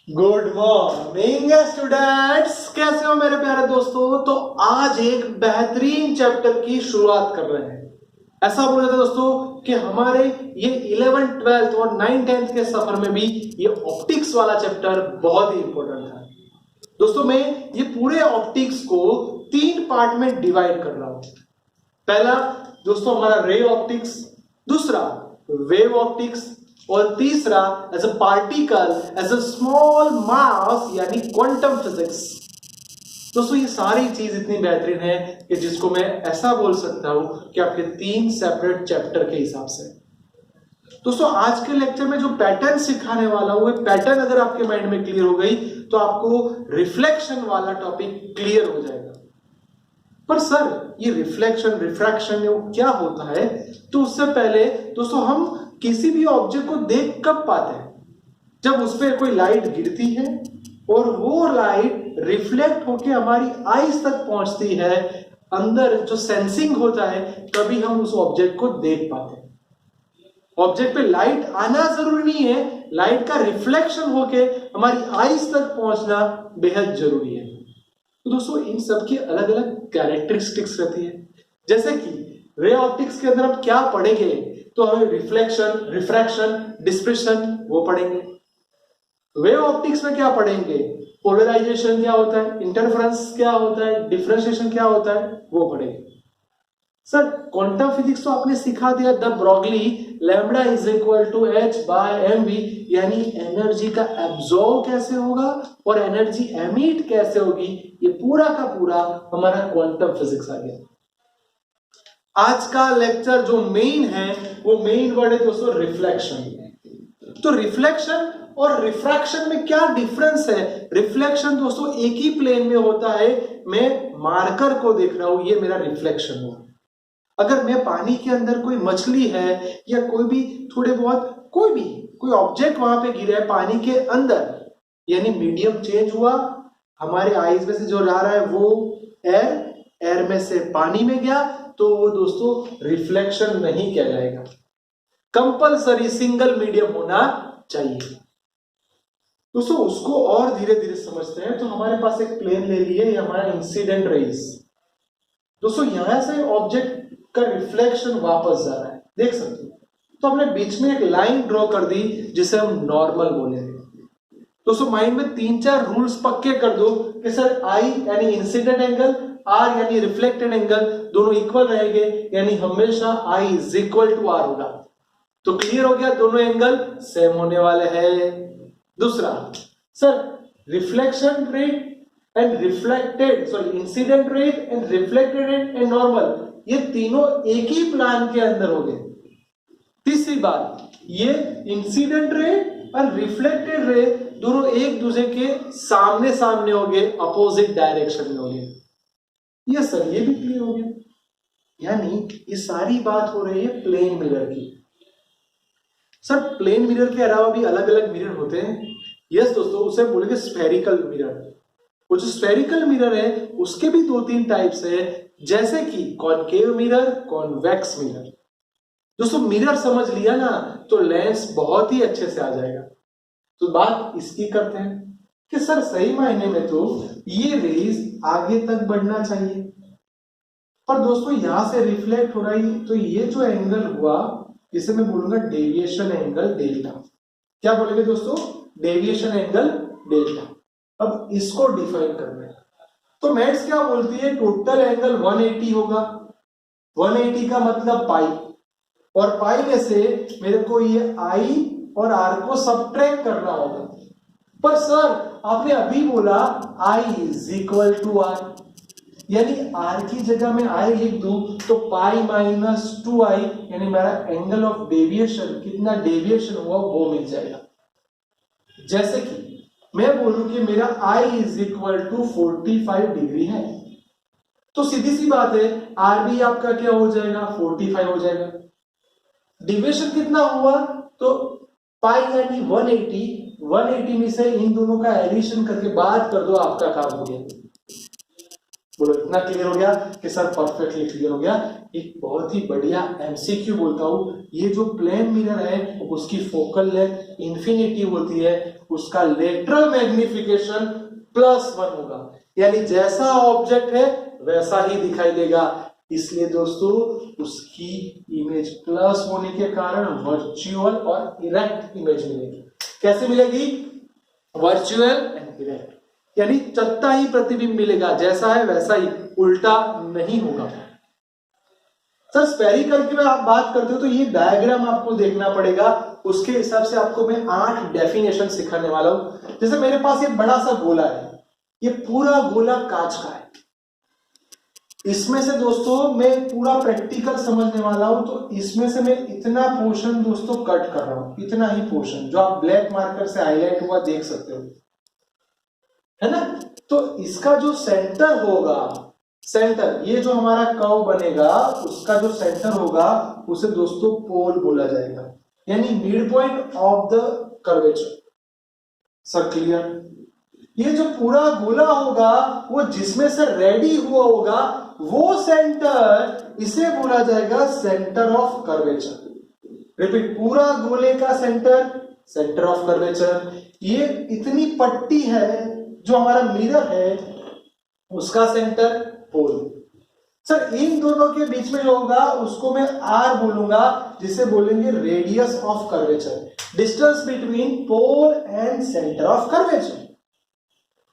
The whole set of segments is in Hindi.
गुड मॉर्निंग स्टूडेंट्स, कैसे हो मेरे प्यारे दोस्तों। तो आज एक बेहतरीन चैप्टर की शुरुआत कर रहे हैं। ऐसा बोल रहे थे दोस्तों कि हमारे ये 11th 12th और 9th 10th के सफर में भी ये ऑप्टिक्स वाला चैप्टर बहुत ही इंपॉर्टेंट था। दोस्तों मैं ये पूरे ऑप्टिक्स को 3 पार्ट में डिवाइड कर रहा हूं। पहला दोस्तों हमारा रे ऑप्टिक्स, दूसरा वेव ऑप्टिक्स और तीसरा as a particle as a small mass यानी क्वांटम फिजिक्स। दोस्तों ये सारी चीज इतनी बेहतरीन है कि जिसको मैं ऐसा बोल सकता हूं कि आपके 3 सेपरेट चैप्टर के हिसाब से। दोस्तों आज के लेक्चर में जो पैटर्न सिखाने वाला हूं, वो पैटर्न अगर आपके माइंड में क्लियर हो गई तो आपको रिफ्लेक्शन वाला टॉपिक क्लियर हो जाएगा। पर सर ये रिफ्लेक्शन रिफ्रैक्शन वो क्या होता है, तो उससे पहले दोस्तों हम किसी भी ऑब्जेक्ट को देख कब पाते हैं? जब उस पर कोई लाइट गिरती है और वो लाइट रिफ्लेक्ट होके हमारी आईज तक पहुंचती है, अंदर जो सेंसिंग होता है, तभी हम उस ऑब्जेक्ट को देख पाते हैं। ऑब्जेक्ट पे लाइट आना जरूरी नहीं है, लाइट का रिफ्लेक्शन होके हमारी आईज तक पहुंचना बेहद जरूरी है। तो दोस्तों इन सब की अलग अलग कैरेक्टरिस्टिक्स रहती है। जैसे कि रे ऑप्टिक्स के अंदर हम क्या पढ़ेंगे, तो हमें रिफ्लेक्शन, रिफ्रैक्शन, डिस्पर्शन वो पढ़ेंगे। वेव ऑप्टिक्स में क्या पढ़ेंगे, पोलराइजेशन क्या होता है, इंटरफेरेंस क्या होता है, डिफरेंशिएशन क्या होता है, वो पढ़ेंगे। सर क्वांटम फिजिक्स तो आपने सिखा दिया, de Broglie lambda is equal to h by m v, यानी एनर्जी का एब्जॉर्ब कैसे होगा और एनर्जी एमिट कैसे होगी, ये पूरा का पूरा हमारा क्वांटम फिजिक्स आ गया। आज का लेक्चर जो मेन है वो मेन वर्ड है दोस्तों रिफ्लेक्शन। तो रिफ्लेक्शन और रिफ्रैक्शन में क्या डिफरेंस है? रिफ्लेक्शन दोस्तों एक ही प्लेन में होता है, मैं मार्कर को देख रहा हूं, ये मेरा रिफ्लेक्शन हुआ। अगर मैं पानी के अंदर कोई मछली है या कोई भी थोड़े बहुत कोई ऑब्जेक्ट वहां पे गिरा है पानी के अंदर, यानी मीडियम चेंज हुआ, हमारे आईज में से जो आ रहा है वो एयर में से पानी में गया, तो वो दोस्तों रिफ्लेक्शन नहीं किया जाएगा। कंपलसरी सिंगल मीडियम होना चाहिए। दोस्तों उसको और धीरे धीरे समझते हैं। तो हमारे पास एक प्लेन ले लिए, ये हमारा इंसिडेंट रेज। दोस्तों यहां से ऑब्जेक्ट का रिफ्लेक्शन वापस जा रहा है, देख सकते हो। तो हमने बीच में एक लाइन ड्रॉ कर दी जिसे हम नॉर्मल बोलेंगे। दोस्तों माइंड में 3-4 रूल्स पक्के कर दो कि सर आई यानी इंसिडेंट एंगल, आर यानी रिफ्लेक्टेड एंगल, दोनों इक्वल रहेंगे, यानी हमेशा I is equal to are होगा। तो क्लियर हो गया, दोनों एंगल सेम होने वाले हैं। दूसरा sir reflection rate and incident rate and reflected rate and normal, ये तीनों एक ही प्लान के अंदर हो गए। तीसरी बात, ये इंसिडेंट रे और रिफ्लेक्टेड रे दोनों एक दूसरे के सामने सामने हो गए, अपोजिट डायरेक्शन में हो गए। ये सर ये भी क्लियर हो गया, यानी ये सारी बात हो रही है प्लेन मिरर की। सर प्लेन मिरर के अलावा भी अलग अलग मिरर होते हैं। यस दोस्तों, उसे बोलेंगे स्फेरिकल मिरर। वो जो स्फेरिकल मिरर है उसके भी 2-3 टाइप्स है, जैसे कि कॉनकेव मिरर, कॉन्वेक्स मिरर। दोस्तों मिरर समझ लिया ना तो लेंस बहुत ही अच्छे से आ जाएगा। तो बात इसकी करते हैं कि सर सही मायने में तो ये रेज आगे तक बढ़ना चाहिए, पर दोस्तों यहां से रिफ्लेक्ट हो रहा है, तो ये जो एंगल हुआ इसे मैं बोलूंगा डेविएशन एंगल डेल्टा। क्या बोलेंगे दोस्तों? Deviation angle delta. अब इसको डिफाइन करना है तो मैथ्स क्या बोलती है, टोटल एंगल 180 होगा। 180 का मतलब पाई, और पाई में से मेरे को ये आई और आर को सबट्रैक्ट करना होगा। पर सर आपने अभी बोला I is equal to are, यानी आर की जगह में आई लिख दूं तो पाई माइनस 2i, यानी मेरा एंगल ऑफ डेविएशन, कितना डेविएशन हुआ वो मिल जाएगा। जैसे कि मैं बोलूं कि मेरा I is equal to 45 degree है, तो सीधी सी बात है आर भी आपका क्या हो जाएगा, 45 हो जाएगा। डिविएशन कितना हुआ, तो पाई यानी 180 में से इन दोनों का एडिशन करके बात कर दो, आपका काम हो गया। बोलो इतना क्लियर हो गया कि सर परफेक्टली क्लियर हो गया। एक बहुत ही बढ़िया एमसीक्यू बोलता हूं, ये जो प्लेन मिरर है उसकी फोकल लेंथ इंफिनिटी होती है, उसका लेटरल मैग्निफिकेशन +1 होगा, यानी जैसा ऑब्जेक्ट है वैसा ही दिखाई देगा। इसलिए दोस्तों उसकी इमेज प्लस होने के कारण वर्चुअल और इरेक्ट इमेज मिलेगी। कैसे मिलेगी? वर्चुअल एंड इरेक्ट, यानी चत्ता ही प्रतिबिंब मिलेगा, जैसा है वैसा ही, उल्टा नहीं होगा। सर स्फेरिकल की आप बात करते हो तो ये डायग्राम आपको देखना पड़ेगा, उसके हिसाब से आपको मैं 8 डेफिनेशन सिखाने वाला हूं। जैसे मेरे पास ये बड़ा सा गोला है, ये पूरा गोला कांच का है, इसमें से दोस्तों मैं पूरा प्रैक्टिकल समझने वाला हूं, तो इसमें से मैं इतना पोर्शन दोस्तों कट कर रहा हूं, इतना ही पोर्शन जो आप ब्लैक मार्कर से हाईलाइट हुआ देख सकते हो, है ना। तो इसका जो सेंटर होगा, सेंटर ये जो हमारा कर्व बनेगा उसका जो सेंटर होगा उसे दोस्तों पोल बोला जाएगा, यानी mid point of the curvature. Sir clear? ये जो पूरा गोला होगा वो जिसमें से रेडी हुआ होगा वो सेंटर, इसे बोला जाएगा सेंटर ऑफ कर्वेचर। रिपीट, पूरा गोले का सेंटर, सेंटर ऑफ कर्वेचर। ये इतनी पट्टी है जो हमारा मिरर है उसका सेंटर पोल। सर इन दोनों के बीच में जो होगा उसको मैं आर बोलूंगा, जिसे बोलेंगे radius of curvature, distance between pole and centre of curvature.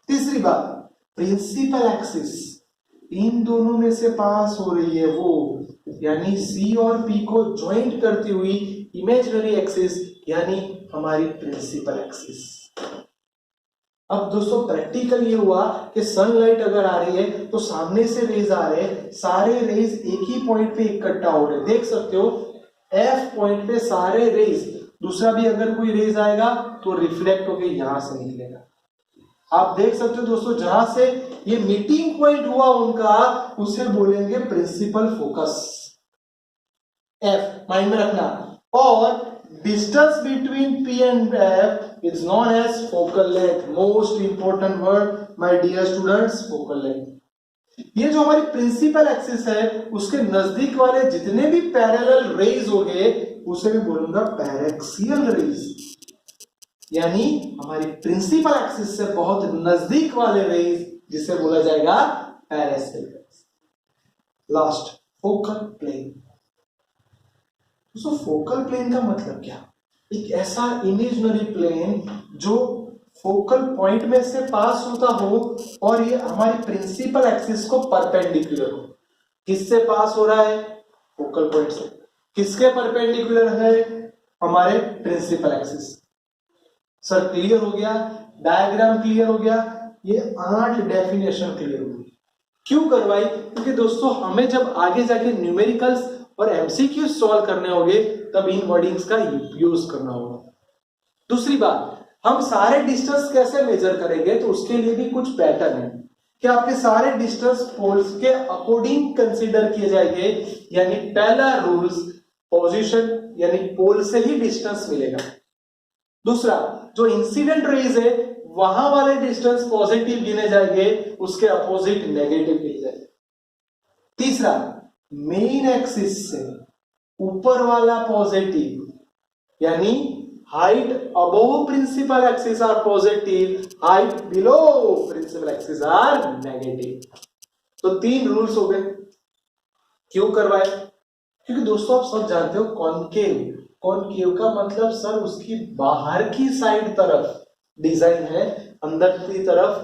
तीसरी बात, प्रिंसिपल एक्सिस इन दोनों में से पास हो रही है वो, यानी सी और पी को ज्वाइंट करती हुई इमेजिनरी एक्सिस, यानी हमारी प्रिंसिपल एक्सिस। अब दोस्तों प्रैक्टिकल ये हुआ कि सनलाइट अगर आ रही है तो सामने से रेज आ रहे हैं, सारे रेज एक ही पॉइंट पे इकट्ठा हो रहे, देख सकते हो एफ पॉइंट पे सारे रेज, दूसरा भी अगर कोई रेज आएगा तो रिफ्लेक्ट होकर यहां से निकलेगा। आप देख सकते हो दोस्तों जहां से ये मीटिंग पॉइंट हुआ उनका, उसे बोलेंगे प्रिंसिपल फोकस, एफ माइंड में रखना। और distance between P and F is known as focal length. Most important word my dear students, focal length. ये जो हमारी प्रिंसिपल एक्सिस है उसके नजदीक वाले जितने भी पैरेलल रेज हो गए उसे मैं बोलूंगा पैरेक्सियल रेज, यानी हमारी प्रिंसिपल एक्सिस से बहुत नजदीक वाले रेज जिसे बोला जाएगा paraxial rays. Last, focal plane. दोस्तों फोकल प्लेन का मतलब क्या? एक ऐसा इमेजिनरी प्लेन जो फोकल पॉइंट में से पास होता हो और ये हमारी प्रिंसिपल एक्सिस को परपेंडिकुलर हो। किससे पास हो रहा है? फोकल पॉइंट से। किसके परपेंडिकुलर है? हमारे प्रिंसिपल एक्सिस। सर क्लियर हो गया, डायग्राम क्लियर हो गया, ये 8 डेफिनेशन क्लियर हो गई। क्यों करवाई? क्योंकि दोस्तों हमें जब आगे जाके न्यूमेरिकल्स और एमसीक्यू सॉल्व करने होंगे तब इन वर्डिंग्स का यूज करना होगा। दूसरी बात, हम सारे डिस्टेंस कैसे मेजर करेंगे, तो उसके लिए भी कुछ पैटर्न है कि आपके सारे डिस्टेंस पोल्स के अकॉर्डिंग कंसीडर किए जाएंगे, यानी पहला रूल्स पोजीशन यानी पोल से ही डिस्टेंस मिलेगा। दूसरा, जो इंसिडेंट रेज है वहां वाले डिस्टेंस पॉजिटिव गिने जाएंगे, उसके अपोजिट नेगेटिव गिने जाएंगे। तीसरा, मेन एक्सिस से ऊपर वाला पॉजिटिव, यानी height above principal axis are positive, height below principal axis are negative. तो 3 रूल्स हो गए। क्यों करवाए? क्योंकि दोस्तों आप सब जानते हो कॉनकेव, कॉनकेव का मतलब सर उसकी बाहर की साइड तरफ डिजाइन है, अंदर की तरफ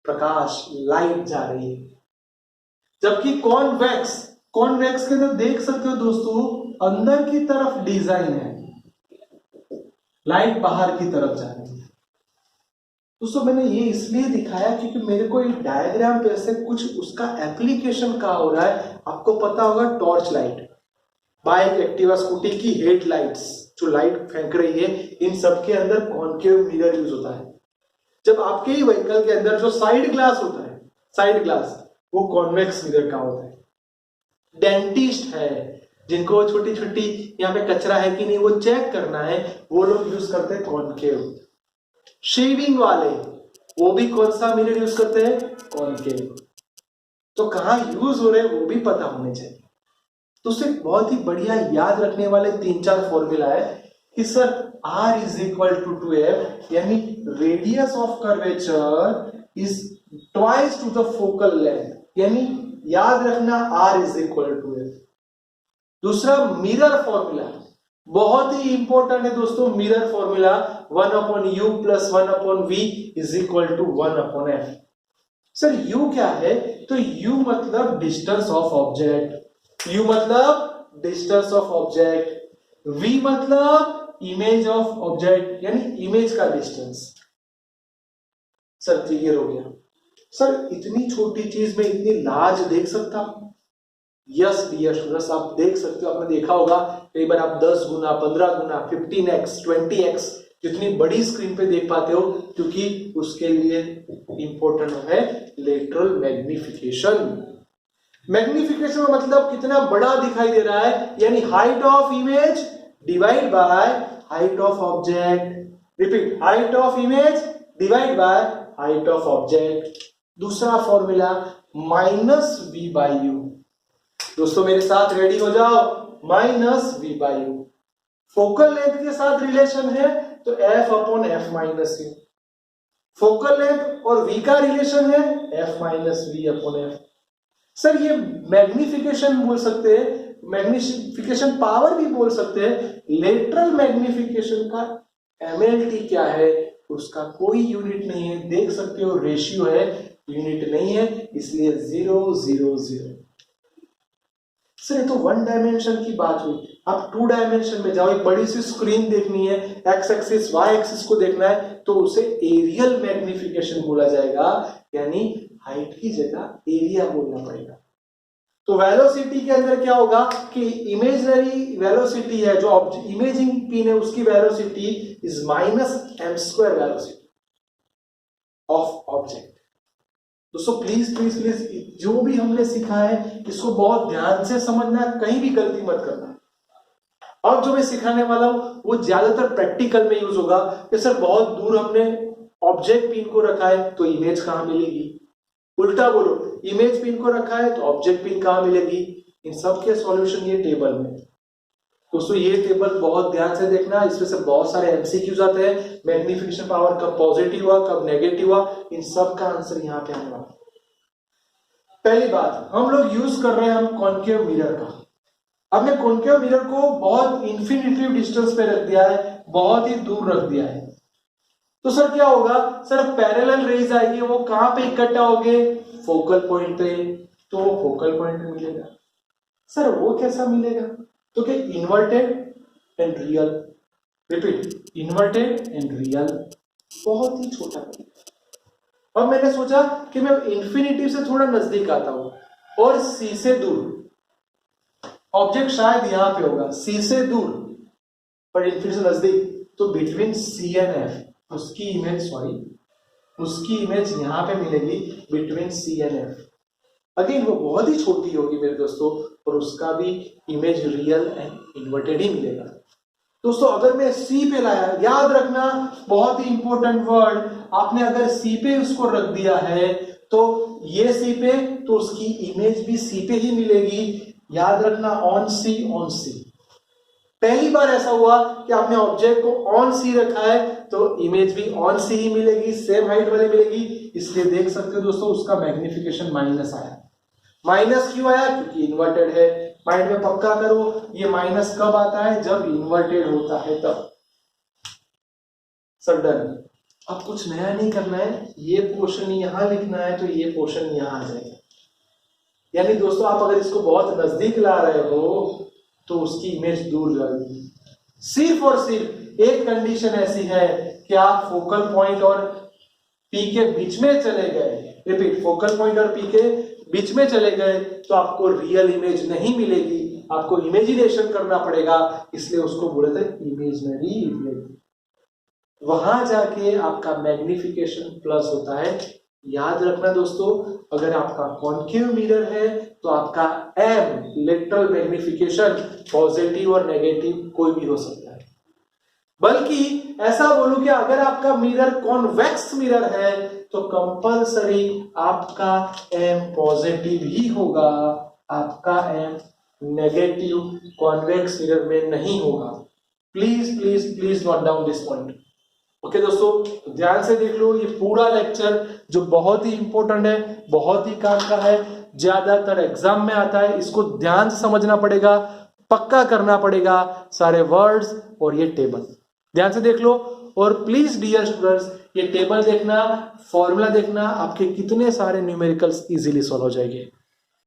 प्रकाश लाइट जा रही है। जबकि कॉन्वेक्स, कॉन्वेक्स के अंदर देख सकते हो दोस्तों अंदर की तरफ डिजाइन है, लाइट बाहर की तरफ जा रही है। दोस्तों मैंने ये इसलिए दिखाया क्योंकि मेरे को एक डायग्राम पे से कुछ उसका एप्लीकेशन कहा हो रहा है। आपको पता होगा torch light, bike, Activa, scooty की हेडलाइट्स जो लाइट फेंक रही है, इन सब के अंदर कॉनकेव मिरर यूज होता है। जब आपके ही व्हीकल के अंदर जो साइड ग्लास होता है, साइड ग्लास, वो कॉन्वेक्स मिरर का होता है। डेंटिस्ट है जिनको छोटी छोटी यहाँ पे कचरा है कि नहीं वो चेक करना है, वो लोग यूज करते हैं कॉनकेव। शेविंग वाले वो भी कौन सा मिरर यूज करते हैं? कॉनकेव। तो कहाँ यूज हो रहे हैं वो भी पता होने चाहिए। तो उससे बहुत ही बढ़िया याद रखने वाले 3-4 फॉर्मूला है कि sir R is equal to 2F, यानी radius of curvature is twice to the focal length, यानी याद रखना R is equal to F। दूसरा मिरर फॉर्मूला बहुत ही इंपॉर्टेंट है दोस्तों, mirror formula 1/u plus 1/v is equal to 1/f। Sir u क्या है? तो u मतलब डिस्टेंस ऑफ ऑब्जेक्ट, u मतलब डिस्टेंस ऑफ ऑब्जेक्ट, v मतलब इमेज ऑफ ऑब्जेक्ट यानी इमेज का डिस्टेंस। सर क्लियर हो गया? सर इतनी छोटी चीज में इतनी लार्ज देख सकता हूं? यस डियर स्टूडेंट्स, आप देख सकते हो, आपने देखा होगा कई बार आप 10 गुना 15 गुना 15x 20x जितनी बड़ी स्क्रीन पे देख पाते हो, क्योंकि उसके लिए इंपॉर्टेंट है लेटरल मैग्निफिकेशन। मैग्निफिकेशन का मतलब कितना बड़ा दिखाई दे रहा है, यानी height of image divide by height of object. Repeat, height of image divide by height of object. दूसरा फॉर्मूला -v/u। दोस्तों मेरे साथ रेडी हो जाओ, -v/u फोकल लेंथ के साथ रिलेशन है तो f/f-u, फोकल लेंथ और v का रिलेशन है f-v/f। सर ये मैग्निफिकेशन बोल सकते हैं, मैग्निफिकेशन पावर भी बोल सकते हैं। लेटरल मैग्निफिकेशन का MLT क्या है? उसका कोई यूनिट नहीं है, देख सकते हो रेशियो है, यूनिट नहीं है, इसलिए 0 0 0। सर ये तो 1 डायमेंशन की बात हुई, अब 2 डायमेंशन में जाओ, एक बड़ी सी स्क्रीन देखनी है, एक्स एक्सिस वाई एक्सिस को देखना है, तो उसे एरियल मैग्निफिकेशन बोला जाएगा, यानी हाइट की जगह एरिया बोलना पड़ेगा। तो वेलोसिटी के अंदर क्या होगा कि इमेजिनरी वेलोसिटी है, जो इमेजिंग पिन है उसकी velocity is -m² velocity of object. दोस्तों प्लीज प्लीज प्लीज जो भी हमने सीखा है इसको बहुत ध्यान से समझना, कहीं भी गलती मत करना। और जो मैं सिखाने वाला हूं वो ज्यादातर प्रैक्टिकल में यूज होगा कि सर बहुत दूर हमने ऑब्जेक्ट पिन को रखा है तो इमेज कहां मिलेगी, उल्टा बोलो, इमेज पिन को रखा है तो ऑब्जेक्ट पिन कहां मिलेगी। इन सब के सॉल्यूशन ये टेबल में। दोस्तों ये टेबल बहुत ध्यान से देखना, इसमें से बहुत सारे एमसीक्यूज आते हैं। मैग्निफिकेशन पावर कब पॉजिटिव हुआ कब नेगेटिव हुआ, इन सब का आंसर यहाँ पे आने वाला। पहली बात, हम लोग यूज कर रहे हैं हम कॉन्केव मिरर का। अब मैं कॉन्केव मिरर को बहुत इंफिनिटिव डिस्टेंस पे रख दिया है, बहुत ही दूर रख दिया है। तो सर क्या होगा, सर पैरेलल रेज आएगी, वो कहां पे इकट्ठा होंगे, फोकल पॉइंट पे, तो फोकल पॉइंट पे मिलेगा। सर वो कैसा मिलेगा, तो क्या inverted and real. Repeat, inverted and real, बहुत ही छोटा। अब मैंने सोचा कि मैं इंफिनिटी से थोड़ा नजदीक आता हूं और सी से दूर, ऑब्जेक्ट शायद यहां पे होगा, सी से दूर पर इंफिनिटी से नजदीक, तो बिटवीन सी एंड एफ उसकी इमेज यहां पे मिलेगी between C and F. Again वो बहुत ही छोटी होगी मेरे दोस्तों, और उसका भी इमेज रियल एंड इन्वर्टेड ही मिलेगा। दोस्तों अगर मैं सी पे लाया, याद रखना बहुत ही इंपॉर्टेंट वर्ड, आपने अगर सी पे उसको रख दिया है तो ये सी पे, तो उसकी इमेज भी सी पे ही मिलेगी। याद रखना ऑन सी। पहली बार ऐसा हुआ कि आपने ऑब्जेक्ट को ऑन सी रखा है तो इमेज भी ऑन सी ही मिलेगी, सेम हाइट वाली मिलेगी। इसलिए देख सकते हो दोस्तों उसका मैग्निफिकेशन माइनस आया। माइनस क्यों आया, क्योंकि इन्वर्टेड है। माइंड में पक्का करो, ये माइनस कब आता है, जब इन्वर्टेड होता है तब। सर डन, अब कुछ नया नहीं करना है, ये पोर्शन यहां लिखना है तो ये पोर्शन यहां आ जाएगा। यानी दोस्तों आप अगर इसको बहुत नजदीक ला रहे हो तो उसकी इमेज दूर जाएगी। सिर्फ और सिर्फ एक कंडीशन ऐसी है कि आप फोकल पॉइंट और पी के बीच में चले गए। रिपीट, फोकल पॉइंट और पी के बीच में चले गए तो आपको रियल इमेज नहीं मिलेगी, आपको इमेजिनेशन करना पड़ेगा, इसलिए उसको बोले थे इमेजिनरी इमेज। वहां जाके आपका मैग्निफिकेशन प्लस होता है। याद रखना दोस्तों, अगर आपका कॉन्केव मिरर है तो आपका एम लेटरल मैग्निफिकेशन पॉजिटिव और नेगेटिव कोई भी हो सकता है। बल्कि ऐसा बोलूं कि अगर आपका मिरर कॉन्वेक्स मिरर है तो कंपलसरी आपका एम पॉजिटिव ही होगा, आपका एम नेगेटिव कॉन्वेक्स मिरर में नहीं होगा। Please please please note down this point. Okay दोस्तों, तो ध्यान से देख लो, ये पूरा लेक्चर जो बहुत ही इंपॉर्टेंट है, बहुत ही काम का है, ज्यादातर एग्जाम में आता है, इसको ध्यान से समझना पड़ेगा, पक्का करना पड़ेगा सारे वर्ड्स और ये टेबल ध्यान से देख लो। और प्लीज डियर स्टूडेंट्स, ये टेबल देखना, फॉर्मूला देखना, आपके कितने सारे न्यूमेरिकल्स इजीली सॉल्व हो जाएंगे।